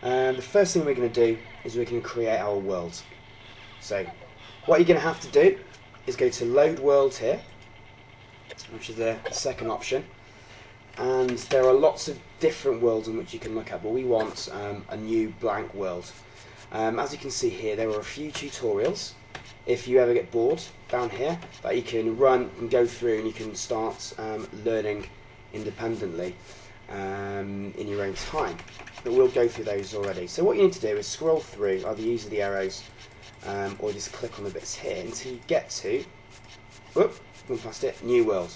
The first thing we're going to do is we're going to create our world. So what you're going to have to do is go to load world here, which is the second option, and there are lots of different worlds in which you can look at, but we want a new blank world. As you can see here, there are a few tutorials if you ever get bored down here that you can run and go through, and you can start learning independently in your own time, but we'll go through those already. So what you need to do is scroll through, either use the arrows or just click on the bits here until you get to, whoop, gone past it, new world.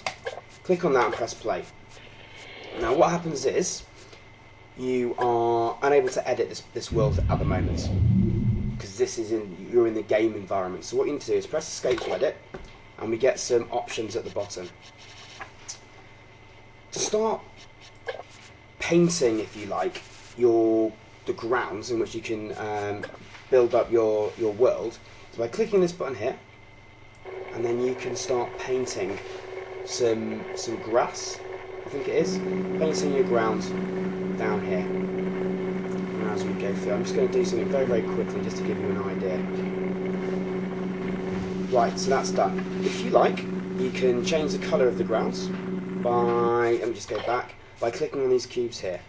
Click on that and press play. Now what happens is you are unable to edit this world at the moment because you're in the game environment. So what you need to do is press escape to edit, and we get some options at the bottom. To start painting, if you like, the grounds in which you can build up your world, so by clicking this button here, and then you can start painting some grass, I think it is, painting your ground down here. And as we go through, I'm just going to do something very, very quickly just to give you an idea. Right, so that's done. If you like, you can change the colour of the grounds by, let me just go back, by clicking on these cubes here.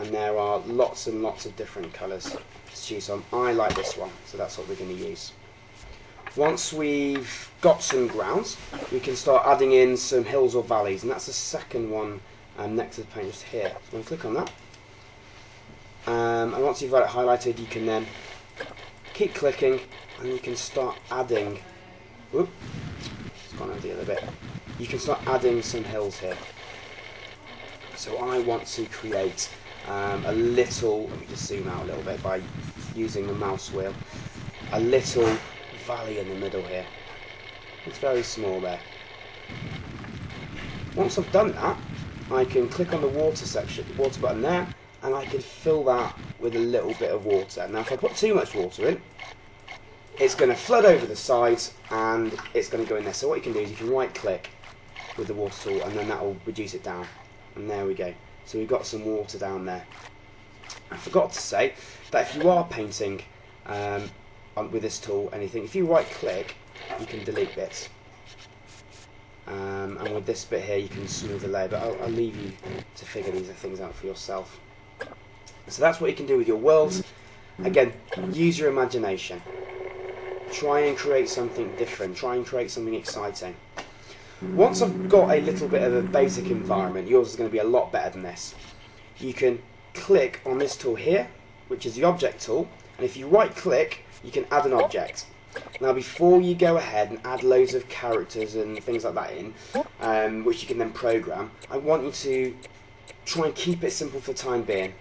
And there are lots and lots of different colours to choose from. I like this one, so that's what we're going to use. Once we've got some grounds, we can start adding in some hills or valleys, and that's the second one next to the paint just here. So I'm going to click on that. And once you've got it highlighted, you can then keep clicking, and you can start adding, whoop, it's gone over the other bit. You can start adding some hills here. So I want to create a little, let me just zoom out a little bit by using the mouse wheel, a little valley in the middle here. It's very small there. Once I've done that, I can click on the water button there, and I can fill that with a little bit of water. Now if I put too much water in, it's going to flood over the sides and it's going to go in there. So what you can do is you can right click with the water tool, and then that will reduce it down. And there we go. So we've got some water down there. I forgot to say that if you are painting with this tool anything, if you right click, you can delete bits. And with this bit here, you can smooth the layer, but I'll leave you to figure these things out for yourself. So that's what you can do with your worlds. Again, use your imagination. Try and create something different. Try and create something exciting. Once I've got a little bit of a basic environment, yours is going to be a lot better than this. You can click on this tool here, which is the object tool, and if you right click, you can add an object. Now before you go ahead and add loads of characters and things like that in, which you can then program, I want you to try and keep it simple for the time being.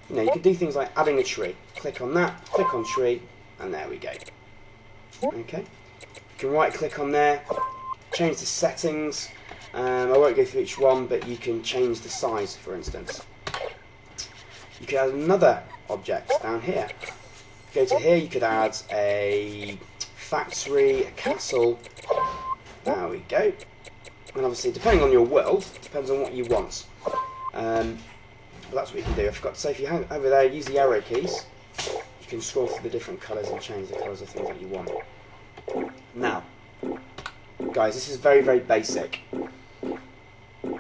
You know, you can do things like adding a tree. Click on that, click on tree, and there we go. Okay. You can right click on there, change the settings. I won't go through each one, but you can change the size, for instance. You could add another object down here. Go to here, you could add a factory, a castle. There we go. And obviously, depending on your world, depends on what you want. But that's what you can do. I forgot to say, if you hang over there, use the arrow keys. You can scroll through the different colours and change the colours of things that you want. Now, guys, this is very, very basic.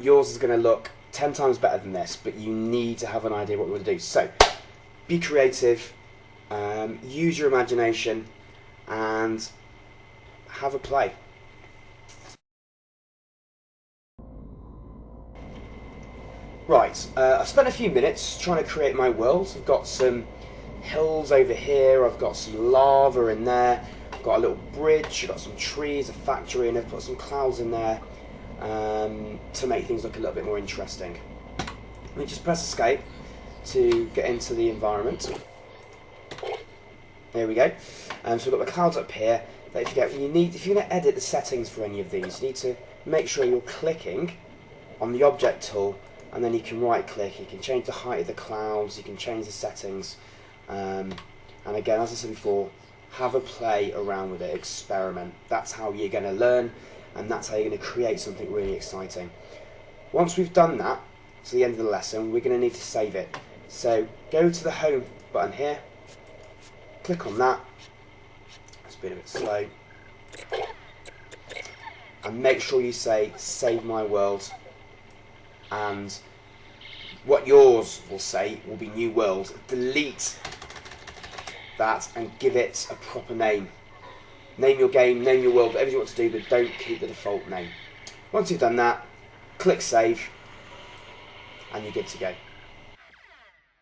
Yours is going to look 10 times better than this, but you need to have an idea what you want to do. So, be creative, use your imagination, and have a play. Right, I've spent a few minutes trying to create my world. I've got some hills over here, I've got some lava in there, I've got a little bridge, I've got some trees, a factory, and I've put some clouds in there to make things look a little bit more interesting. Let me just press escape to get into the environment. There we go. So we've got the clouds up here. Don't forget, if you're going to edit the settings for any of these, you need to make sure you're clicking on the object tool, and then you can right click, you can change the height of the clouds, you can change the settings, and again, as I said before, have a play around with it, experiment. That's how you're going to learn, and that's how you're going to create something really exciting. Once we've done that, to the end of the lesson, we're going to need to save it. So go to the home button here. Click on that. It's been a bit slow. And make sure you say save my world, and what yours will say will be new world. Delete that and give it a proper name. Name your game, name your world, whatever you want to do, but don't keep the default name. Once you've done that, click save and you're good to go.